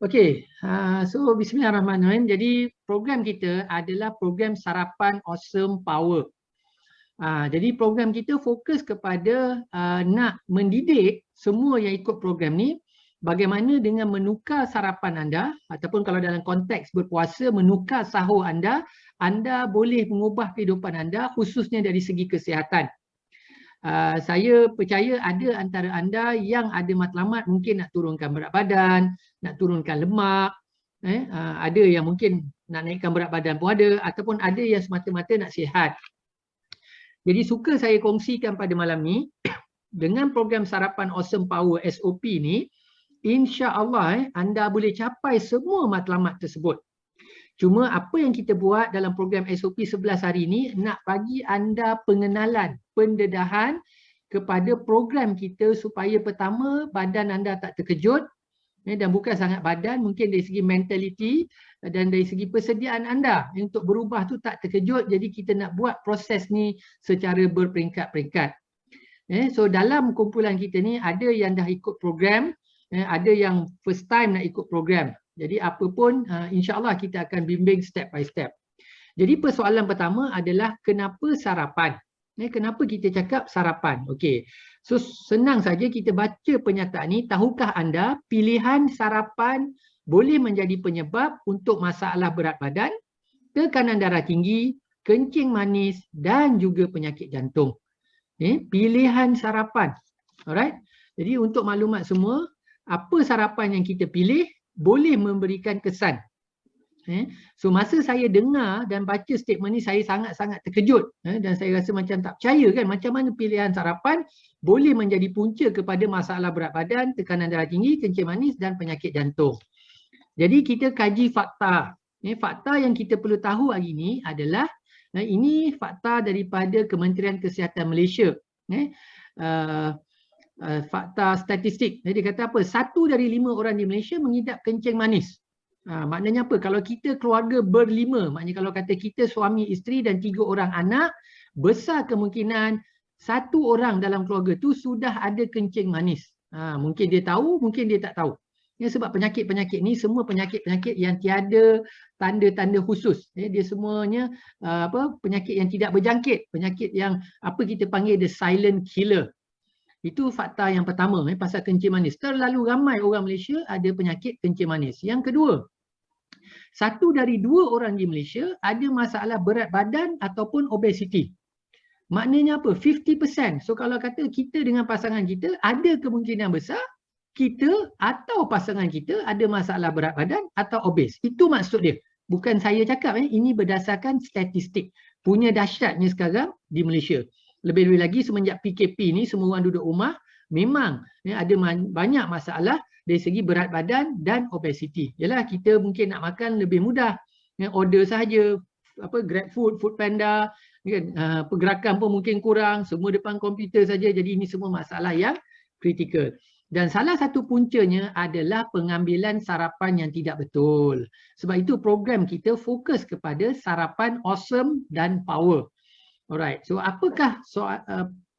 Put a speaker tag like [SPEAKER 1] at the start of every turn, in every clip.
[SPEAKER 1] Okey, so bismillahirrahmanirrahim. Jadi program kita adalah program sarapan Awesome Power. Jadi program kita fokus kepada nak mendidik semua yang ikut program ni bagaimana dengan menukar sarapan anda ataupun kalau dalam konteks berpuasa menukar sahur anda boleh mengubah kehidupan anda khususnya dari segi kesihatan. Saya percaya ada antara anda yang ada matlamat mungkin nak turunkan berat badan, nak turunkan lemak, ada yang mungkin nak naikkan berat badan pun ada, ataupun ada yang semata-mata nak sihat. Jadi suka saya kongsikan pada malam ni dengan program sarapan Awesome Power SOP ni, insya-Allah anda boleh capai semua matlamat tersebut. Cuma apa yang kita buat dalam program SOP 11 hari ini nak bagi anda pengenalan, pendedahan kepada program kita supaya pertama badan anda tak terkejut dan bukan sangat badan, mungkin dari segi mentality dan dari segi persediaan anda untuk berubah tu tak terkejut. Jadi kita nak buat proses ni secara berperingkat-peringkat. So dalam kumpulan kita ni ada yang dah ikut program, ada yang first time nak ikut program. Jadi apa pun insya-Allah kita akan bimbing step by step. Jadi persoalan pertama adalah kenapa sarapan? Kenapa kita cakap sarapan? Okey. So senang saja kita baca pernyataan ni. Tahukah anda pilihan sarapan boleh menjadi penyebab untuk masalah berat badan, tekanan darah tinggi, kencing manis dan juga penyakit jantung. Pilihan sarapan. Alright. Jadi untuk maklumat semua, apa sarapan yang kita pilih boleh memberikan kesan. So masa saya dengar dan baca statement ni saya sangat-sangat terkejut dan saya rasa macam tak percaya kan, macam mana pilihan sarapan boleh menjadi punca kepada masalah berat badan, tekanan darah tinggi, kencing manis dan penyakit jantung. Jadi kita kaji fakta. Fakta yang kita perlu tahu hari ini adalah ini fakta daripada Kementerian Kesihatan Malaysia. Fakta statistik. Jadi kata apa? 1 dari 5 orang di Malaysia mengidap kencing manis. Maknanya apa? Kalau kita keluarga berlima, maknanya kalau kata kita suami isteri dan 3 orang anak, besar kemungkinan 1 orang dalam keluarga tu sudah ada kencing manis. Mungkin dia tahu, mungkin dia tak tahu. Sebab penyakit-penyakit ni semua penyakit-penyakit yang tiada tanda-tanda khusus. Dia semuanya penyakit yang tidak berjangkit, penyakit yang apa kita panggil the silent killer. Itu fakta yang pertama pasal kencing manis. Terlalu ramai orang Malaysia ada penyakit kencing manis. Yang kedua, 1 dari 2 orang di Malaysia ada masalah berat badan ataupun obesiti. Maknanya apa? 50%. So kalau kata kita dengan pasangan kita ada kemungkinan besar kita atau pasangan kita ada masalah berat badan atau obes. Itu maksud dia. Bukan saya cakap, ini berdasarkan statistik. Punya dahsyatnya sekarang di Malaysia. Lebih-lebih lagi semenjak PKP ni semua orang duduk rumah, memang ada banyak masalah dari segi berat badan dan obesiti. Yalah kita mungkin nak makan lebih mudah. Order sahaja, GrabFood, Foodpanda, pergerakan pun mungkin kurang, semua depan komputer saja. Jadi ini semua masalah yang kritikal. Dan salah satu puncanya adalah pengambilan sarapan yang tidak betul. Sebab itu program kita fokus kepada sarapan awesome dan power. Alright, so apakah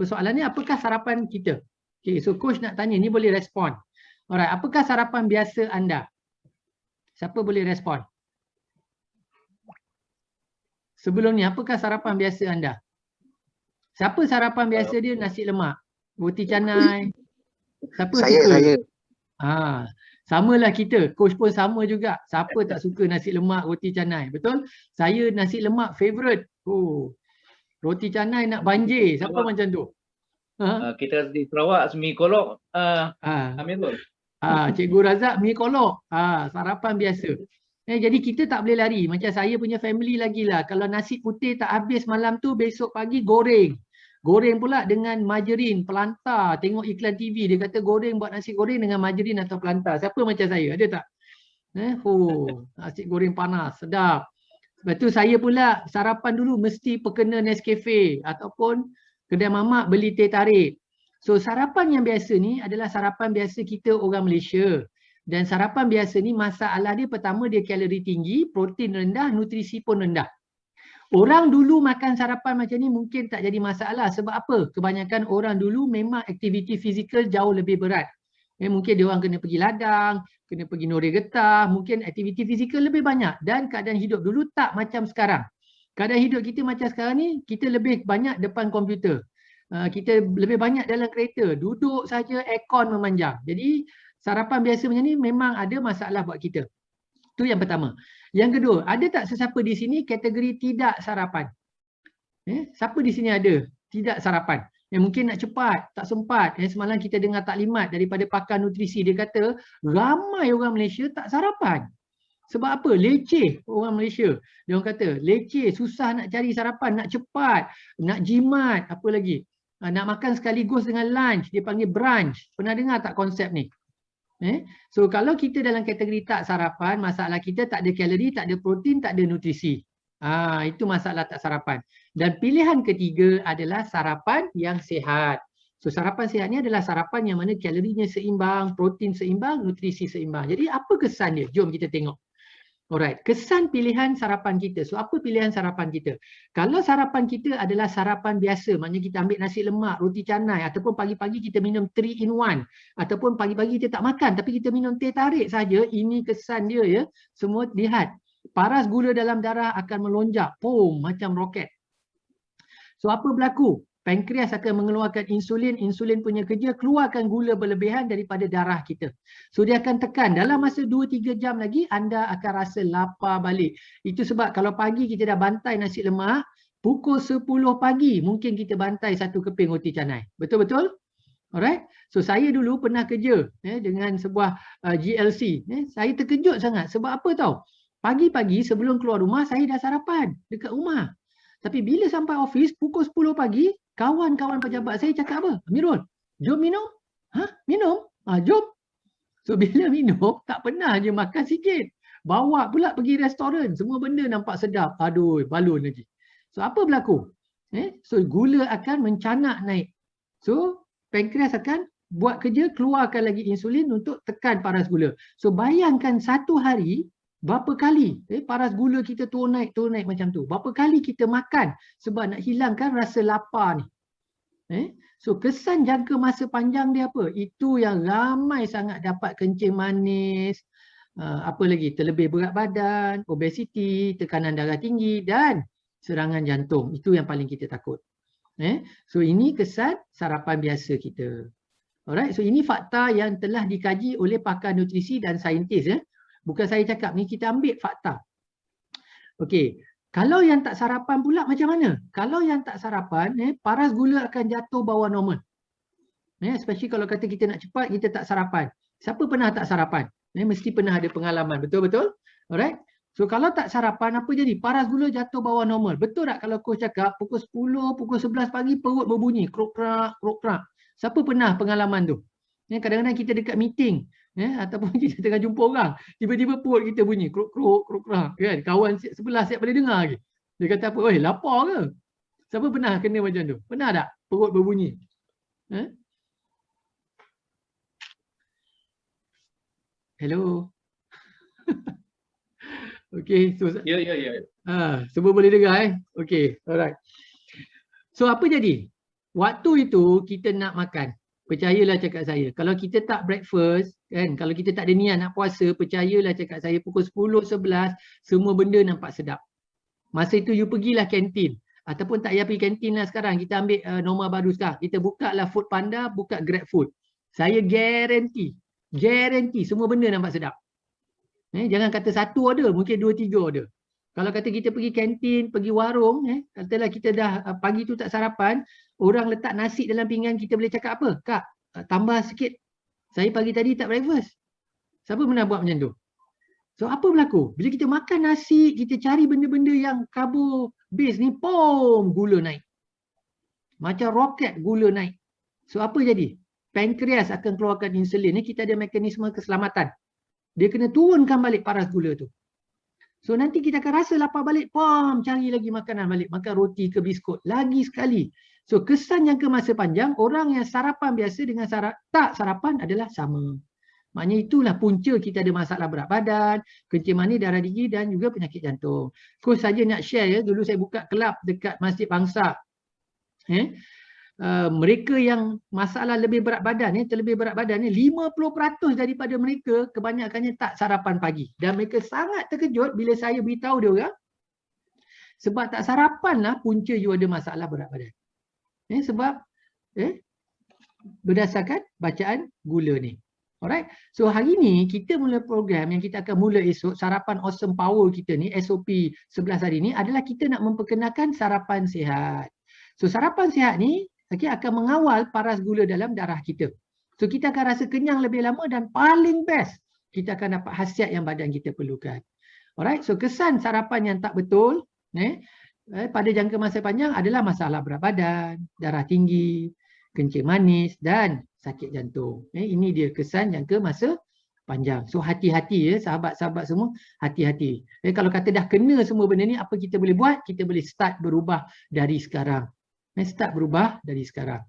[SPEAKER 1] persoalannya, apakah sarapan kita? Okay, so coach nak tanya, ni boleh respon. Alright, apakah sarapan biasa anda? Siapa boleh respon? Sebelum ni, apakah sarapan biasa anda? Siapa sarapan biasa dia nasi lemak? Roti canai? Siapa suka?
[SPEAKER 2] Saya.
[SPEAKER 1] Samalah kita, coach pun sama juga. Siapa tak suka nasi lemak, roti canai? Betul? Saya nasi lemak favourite. Roti canai nak banjir. Siapa macam tu?
[SPEAKER 3] Kita di Sarawak, mi kolok. Amin.
[SPEAKER 1] Cikgu Razak, mi kolok. Sarapan biasa. Jadi kita tak boleh lari. Macam saya punya family lagi lah. Kalau nasi putih tak habis malam tu, besok pagi goreng. Goreng pula dengan margarin, pelantar. Tengok iklan TV, dia kata goreng buat nasi goreng dengan margarin atau pelantar. Siapa macam saya? Ada tak? Nasi goreng panas, sedap. Lepas tu saya pula sarapan dulu mesti perkena Nescafe ataupun kedai mamak beli teh tarik. So sarapan yang biasa ni adalah sarapan biasa kita orang Malaysia. Dan sarapan biasa ni masalah dia pertama dia kalori tinggi, protein rendah, nutrisi pun rendah. Orang dulu makan sarapan macam ni mungkin tak jadi masalah. Sebab apa? Kebanyakan orang dulu memang aktiviti fizikal jauh lebih berat. Mungkin dia orang kena pergi ladang, kena pergi noreh getah, mungkin aktiviti fizikal lebih banyak dan keadaan hidup dulu tak macam sekarang. Keadaan hidup kita macam sekarang ni, kita lebih banyak depan komputer. Kita lebih banyak dalam kereta, duduk saja aircon memanjang. Jadi sarapan biasa macam ni memang ada masalah buat kita. Itu yang pertama. Yang kedua, ada tak sesiapa di sini kategori tidak sarapan? Siapa di sini ada tidak sarapan? Yang mungkin nak cepat, tak sempat. Semalam kita dengar taklimat daripada pakar nutrisi, dia kata ramai orang Malaysia tak sarapan. Sebab apa? Leceh orang Malaysia. Dia orang kata leceh, susah nak cari sarapan, nak cepat, nak jimat, apa lagi? Nak makan sekaligus dengan lunch, dia panggil brunch. Pernah dengar tak konsep ni? So kalau kita dalam kategori tak sarapan, masalah kita tak ada kalori, tak ada protein, tak ada nutrisi. Itu masalah tak sarapan. Dan pilihan ketiga adalah sarapan yang sihat. So sarapan sihat ni adalah sarapan yang mana kalorinya seimbang, protein seimbang, nutrisi seimbang. Jadi apa kesan dia? Jom kita tengok. Alright, kesan pilihan sarapan kita. So apa pilihan sarapan kita? Kalau sarapan kita adalah sarapan biasa, maknanya kita ambil nasi lemak, roti canai, ataupun pagi-pagi kita minum 3 in 1, ataupun pagi-pagi kita tak makan tapi kita minum teh tarik saja, ini kesan dia ya. Semua lihat, paras gula dalam darah akan melonjak, boom, macam roket. So apa berlaku? Pankreas akan mengeluarkan insulin, insulin punya kerja keluarkan gula berlebihan daripada darah kita. So dia akan tekan, dalam masa 2-3 jam lagi anda akan rasa lapar balik. Itu sebab kalau pagi kita dah bantai nasi lemak, pukul 10 pagi mungkin kita bantai 1 keping roti canai. Betul-betul? Alright. So saya dulu pernah kerja dengan sebuah GLC. Saya terkejut sangat. Sebab apa tahu? Pagi-pagi sebelum keluar rumah saya dah sarapan dekat rumah. Tapi bila sampai office pukul 10 pagi, kawan-kawan pejabat saya cakap apa? Amirul, jom minum. Minum? Jom. So bila minum, tak pernah je makan sikit. Bawa pula pergi restoran. Semua benda nampak sedap. Aduh, balon lagi. So apa berlaku? So gula akan mencanak naik. So pankreas akan buat kerja, keluarkan lagi insulin untuk tekan paras gula. So bayangkan satu hari, berapa kali paras gula kita turun naik macam tu. Berapa kali kita makan sebab nak hilangkan rasa lapar ni. So kesan jangka masa panjang dia apa? Itu yang ramai sangat dapat kencing manis, apa lagi? Terlebih berat badan, obesiti, tekanan darah tinggi dan serangan jantung. Itu yang paling kita takut. So ini kesan sarapan biasa kita. Alright, so ini fakta yang telah dikaji oleh pakar nutrisi dan saintis. Bukan saya cakap ni, kita ambil fakta. Okey, kalau yang tak sarapan pula macam mana? Kalau yang tak sarapan, paras gula akan jatuh bawah normal. Especially kalau kata kita nak cepat, kita tak sarapan. Siapa pernah tak sarapan? Mesti pernah ada pengalaman, betul-betul? Alright. So kalau tak sarapan, apa jadi? Paras gula jatuh bawah normal. Betul tak kalau coach cakap pukul 10, pukul 11 pagi perut berbunyi, krok-krak, krok-krak. Siapa pernah pengalaman tu? Kadang-kadang kita dekat meeting, ataupun kita tengah jumpa orang, tiba-tiba perut kita bunyi krok-krok, krok-krak, kan? Kawan sebelah siap boleh dengar lagi. Dia kata apa? Oi, lapar ke? Siapa pernah kena macam tu? Pernah tak perut berbunyi? Hello. Okey, so
[SPEAKER 3] ya.
[SPEAKER 1] semua boleh dengar Okey, alright. So apa jadi? Waktu itu kita nak makan. Percayalah cakap saya, kalau kita tak breakfast, kan, kalau kita tak ada niat nak puasa, percayalah cakap saya, pukul 10, 11, semua benda nampak sedap. Masa itu you pergilah kantin. Ataupun tak payah pergi kantin lah sekarang, kita ambil norma baru sekarang. Kita buka lah Food Panda, buka Grab Food. Saya guarantee semua benda nampak sedap. Jangan kata satu order, mungkin 2-3 order. Kalau kata kita pergi kantin, pergi warung, katalah kita dah pagi tu tak sarapan, orang letak nasi dalam pinggan, kita boleh cakap apa? Kak, tambah sikit. Saya pagi tadi tak breakfast. Siapa pernah buat macam tu? So apa berlaku? Bila kita makan nasi, kita cari benda-benda yang karbo base ni, pom, gula naik. Macam roket gula naik. So apa jadi? Pankreas akan keluarkan insulin. Kita ada mekanisme keselamatan. Dia kena turunkan balik paras gula tu. So nanti kita akan rasa lapar balik, pom, cari lagi makanan balik, makan roti ke biskut lagi sekali. So kesan jangka masa panjang, orang yang sarapan biasa dengan tak sarapan adalah sama. Maknanya itulah punca kita ada masalah berat badan, kencing manis, darah tinggi dan juga penyakit jantung. Coach saja nak share dulu saya buka kelab dekat Masjid Bangsa. mereka yang masalah lebih berat badan ni, terlebih berat badan ni, 50% daripada mereka kebanyakannya tak sarapan pagi. Dan mereka sangat terkejut bila saya beritahu dia orang, sebab tak sarapan lah punca you ada masalah berat badan. Sebab berdasarkan bacaan gula ni. Alright, so hari ni kita mula program yang kita akan mula esok, sarapan awesome power kita ni, SOP 11 hari ni adalah kita nak memperkenalkan sarapan sihat. So sarapan sihat ni akan mengawal paras gula dalam darah kita. So kita akan rasa kenyang lebih lama dan paling best, kita akan dapat khasiat yang badan kita perlukan. Alright, so kesan sarapan yang tak betul pada jangka masa panjang adalah masalah berat badan, darah tinggi, kencing manis dan sakit jantung. Ini dia kesan jangka masa panjang. So hati-hati sahabat-sahabat semua, hati-hati. Kalau kata dah kena semua benda ni, apa kita boleh buat? Kita boleh start berubah dari sekarang. Start berubah dari sekarang.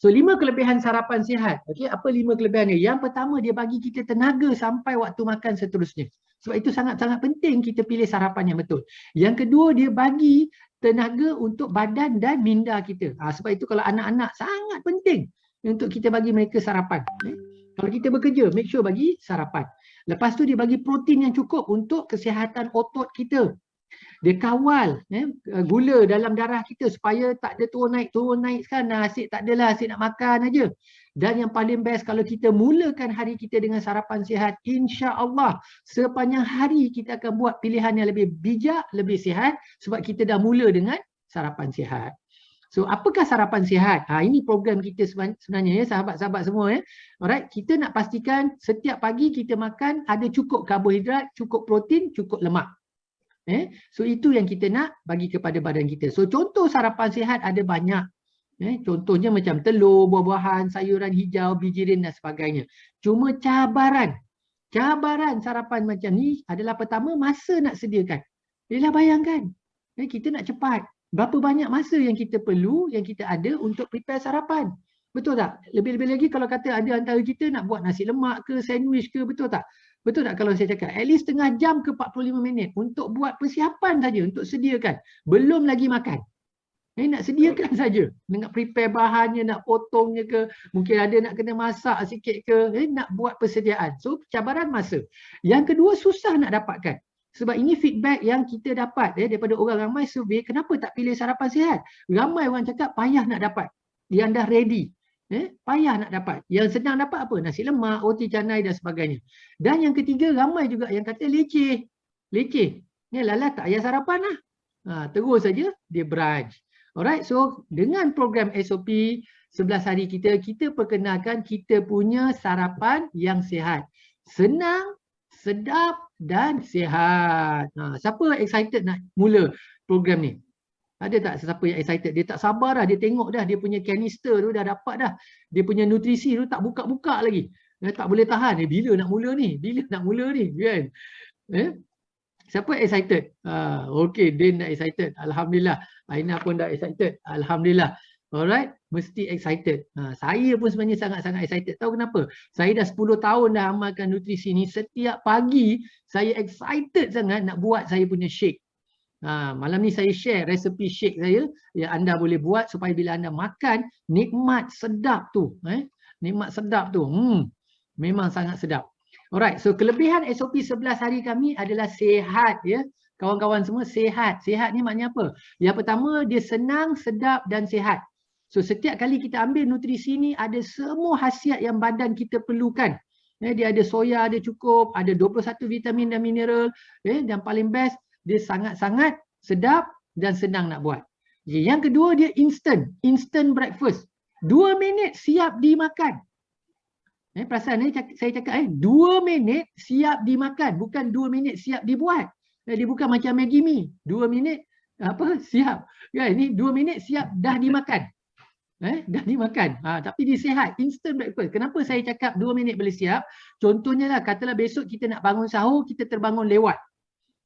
[SPEAKER 1] So 5 kelebihan sarapan sihat. Apa 5 kelebihan dia? Yang pertama, dia bagi kita tenaga sampai waktu makan seterusnya. Sebab itu sangat-sangat penting kita pilih sarapan yang betul. Yang kedua, dia bagi tenaga untuk badan dan minda kita. Sebab itu kalau anak-anak sangat penting untuk kita bagi mereka sarapan. Kalau kita bekerja, make sure bagi sarapan. Lepas tu dia bagi protein yang cukup untuk kesihatan otot kita. Dia kawal gula dalam darah kita supaya tak ada turun naik sekarang. Asyik tak adalah, asyik nak makan aja. Dan yang paling best, kalau kita mulakan hari kita dengan sarapan sihat, insya-Allah sepanjang hari kita akan buat pilihan yang lebih bijak, lebih sihat sebab kita dah mula dengan sarapan sihat. So apakah sarapan sihat? Ini program kita sebenarnya sahabat-sahabat semua. Alright, kita nak pastikan setiap pagi kita makan ada cukup karbohidrat, cukup protein, cukup lemak. So itu yang kita nak bagi kepada badan kita. So contoh sarapan sihat ada banyak. Contohnya macam telur, buah-buahan, sayuran hijau, bijirin dan sebagainya. Cuma cabaran sarapan macam ni adalah pertama masa nak sediakan. Yelah bayangkan, kita nak cepat. Berapa banyak masa yang kita perlu, yang kita ada untuk prepare sarapan. Betul tak? Lebih-lebih lagi kalau kata ada antara kita nak buat nasi lemak ke, sandwich ke, betul tak? Betul tak kalau saya cakap? At least setengah jam ke 45 minit untuk buat persiapan saja, untuk sediakan. Belum lagi makan. Nak sediakan saja. Nak prepare bahannya, nak potongnya ke, mungkin ada nak kena masak sikit ke, nak buat persediaan. So cabaran masa. Yang kedua, susah nak dapatkan. Sebab ini feedback yang kita dapat daripada orang ramai survey, kenapa tak pilih sarapan sihat? Ramai orang cakap payah nak dapat. Yang dah ready. Payah nak dapat. Yang senang dapat apa? Nasi lemak, roti canai dan sebagainya. Dan yang ketiga, ramai juga yang kata leceh. Lala tak payah sarapan lah. Terus saja dia brunch. Alright, so dengan program SOP 11 hari kita perkenalkan kita punya sarapan yang sihat. Senang, sedap dan sihat. Siapa excited nak mula program ni? Ada tak siapa yang excited? Dia tak sabar dah, dia tengok dah dia punya kanister tu dah dapat dah. Dia punya nutrisi tu tak buka-buka lagi. Tak boleh tahan. Bila nak mula ni? Kan? Siapa excited? Okay, Din dah excited. Alhamdulillah. Aina pun dah excited. Alhamdulillah. Alright, mesti excited. Saya pun sebenarnya sangat-sangat excited. Tahu kenapa? Saya dah 10 tahun dah amalkan nutrisi ni. Setiap pagi saya excited sangat nak buat saya punya shake. Malam ni saya share resepi shake saya yang anda boleh buat supaya bila anda makan, nikmat sedap tu. Nikmat sedap tu. Memang sangat sedap. Alright, so kelebihan SOP 11 hari kami adalah sihat ya. Kawan-kawan semua sehat. Sehat ni maknanya apa? Yang pertama, dia senang, sedap dan sihat. So setiap kali kita ambil nutrisi ni ada semua khasiat yang badan kita perlukan. Dia ada soya, ada cukup, ada 21 vitamin dan mineral, dan paling best dia sangat-sangat sedap dan senang nak buat. Yang kedua, dia instant breakfast. 2 minit siap dimakan. Perasan saya cakap 2 minit siap dimakan, bukan 2 minit siap dibuat. Dia bukan macam Maggi Mee, 2 minit siap. Ini 2 minit siap dah dimakan. Dah dimakan. Tapi dia sihat, instant breakfast. Kenapa saya cakap 2 minit boleh siap? Contohnya lah, katalah besok kita nak bangun sahur, kita terbangun lewat.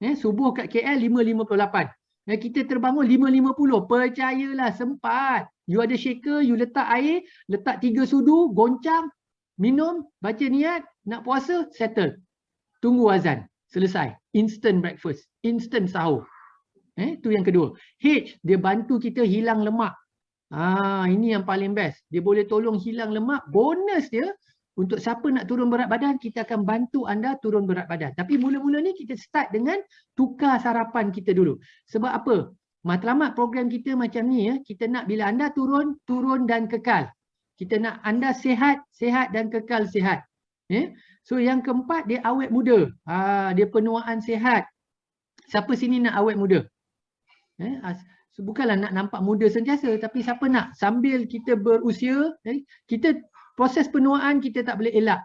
[SPEAKER 1] Subuh kat KL 5.58. Kita terbangun 5.50. Percayalah sempat. You ada shaker, you letak air, letak 3 sudu, goncang, minum, baca niat, nak puasa, settle. Tunggu azan, selesai. Instant breakfast, instant sahur. Itu yang kedua. H, dia bantu kita hilang lemak. Ini yang paling best. Dia boleh tolong hilang lemak. Bonus dia, untuk siapa nak turun berat badan, kita akan bantu anda turun berat badan. Tapi mula-mula ni kita start dengan tukar sarapan kita dulu. Sebab apa? Matlamat program kita macam ni ya. Kita nak bila anda turun, turun dan kekal. Kita nak anda sihat, sihat dan kekal sihat. So yang keempat, dia awet muda. Dia penuaan sihat. Siapa sini nak awet muda? So, bukanlah nak nampak muda sentiasa, tapi siapa nak sambil kita berusia, kita proses penuaan kita tak boleh elak.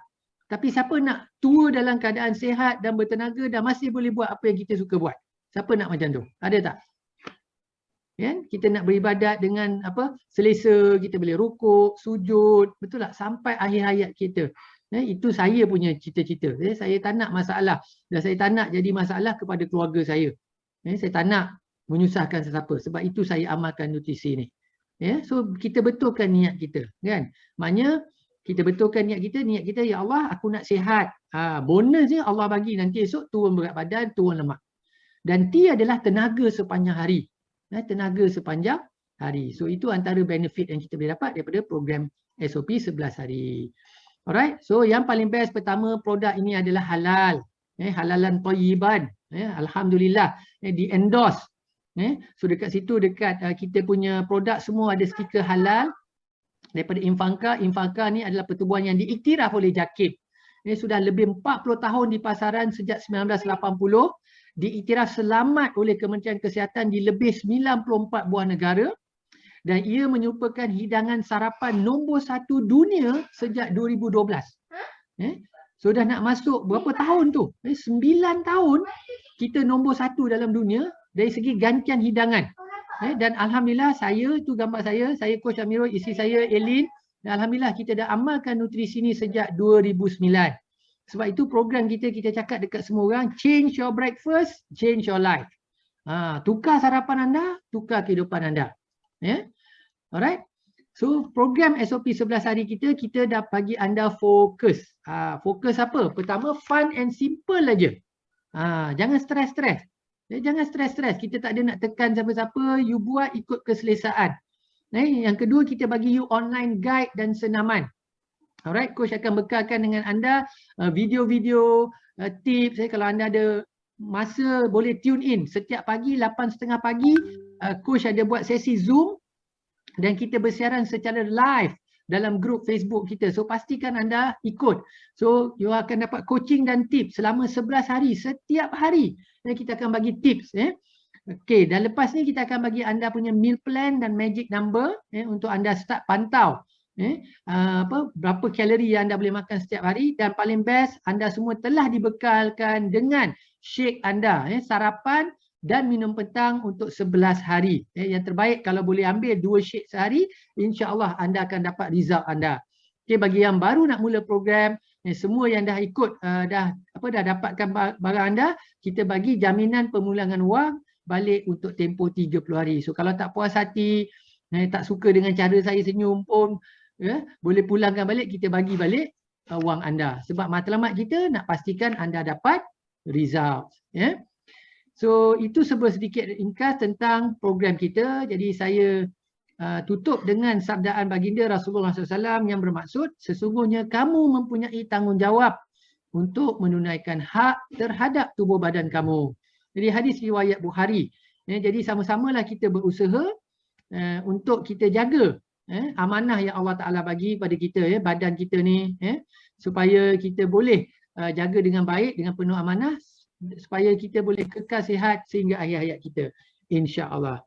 [SPEAKER 1] Tapi siapa nak tua dalam keadaan sihat dan bertenaga dan masih boleh buat apa yang kita suka buat? Siapa nak macam tu? Ada tak? Kita nak beribadat dengan apa? Selesa, kita boleh rukuk, sujud, betul tak? Sampai akhir hayat kita. Itu saya punya cita-cita. Saya tak nak masalah dan saya tak nak jadi masalah kepada keluarga saya. Saya tak nak menyusahkan sesiapa. Sebab itu saya amalkan nutrisi ni. So kita betulkan niat kita, kan? Maknanya kita betulkan niat kita, ya Allah, aku nak sihat. Bonus je Allah bagi nanti esok turun berat badan, turun lemak. Dan T adalah tenaga sepanjang hari. Tenaga sepanjang hari. So itu antara benefit yang kita boleh dapat daripada program SOP 11 hari. Alright. So yang paling best pertama, produk ini adalah halal. Halalan thayyiban. Alhamdulillah. Di endorse. So dekat situ, dekat kita punya produk semua ada stiker halal daripada Infanka. Infanka ni adalah pertubuhan yang diiktiraf oleh JAKIM. Sudah lebih 40 tahun di pasaran sejak 1980. Diiktiraf selamat oleh Kementerian Kesihatan di lebih 94 buah negara. Dan ia merupakan hidangan sarapan nombor 1 dunia sejak 2012. So dah nak masuk berapa tahun tu? 9 tahun kita nombor 1 dalam dunia dari segi gantian hidangan. Dan Alhamdulillah, saya, itu gambar saya Coach Amirul, isteri saya Elin, dan Alhamdulillah kita dah amalkan nutrisi ni sejak 2009. Sebab itu program kita cakap dekat semua orang, change your breakfast, change your life. Tukar sarapan anda, tukar kehidupan anda. Alright. So program SOP 11 hari kita dah bagi anda fokus. Fokus apa? Pertama, fun and simple aja. Jangan stres-stres. Jangan stres-stres. Kita tak ada nak tekan siapa-siapa. You buat ikut keselesaan. Yang kedua, kita bagi you online guide dan senaman. Alright, Coach akan bekalkan dengan anda video-video, tips. Kalau anda ada masa, boleh tune in. Setiap pagi, 8.30 pagi, Coach ada buat sesi Zoom. Dan kita bersiaran secara live dalam grup Facebook kita. So pastikan anda ikut. So you akan dapat coaching dan tips selama 11 hari. Setiap hari kita akan bagi tips. Okey, dan lepas ni kita akan bagi anda punya meal plan dan magic number untuk anda start pantau. Berapa kalori yang anda boleh makan setiap hari. Dan paling best, anda semua telah dibekalkan dengan shake anda. Sarapan dan minum petang untuk 11 hari. Yang terbaik kalau boleh ambil 2 shake sehari, insya-Allah anda akan dapat result anda. Okey, bagi yang baru nak mula program, semua yang dah ikut dah dapatkan barang anda, kita bagi jaminan pemulangan wang balik untuk tempoh 30 hari. So kalau tak puas hati, tak suka dengan cara saya senyum pun, boleh pulangkan balik, kita bagi balik wang anda. Sebab matlamat kita nak pastikan anda dapat result. So itu sedikit ringkas tentang program kita. Jadi saya tutup dengan sabdaan baginda Rasulullah SAW yang bermaksud, sesungguhnya kamu mempunyai tanggungjawab untuk menunaikan hak terhadap tubuh badan kamu. Jadi hadis riwayat Bukhari. Jadi sama-samalah kita berusaha untuk kita jaga amanah yang Allah Ta'ala bagi pada kita, badan kita ni, supaya kita boleh jaga dengan baik, dengan penuh amanah, supaya kita boleh kekal sihat sehingga akhir hayat kita, insya-Allah.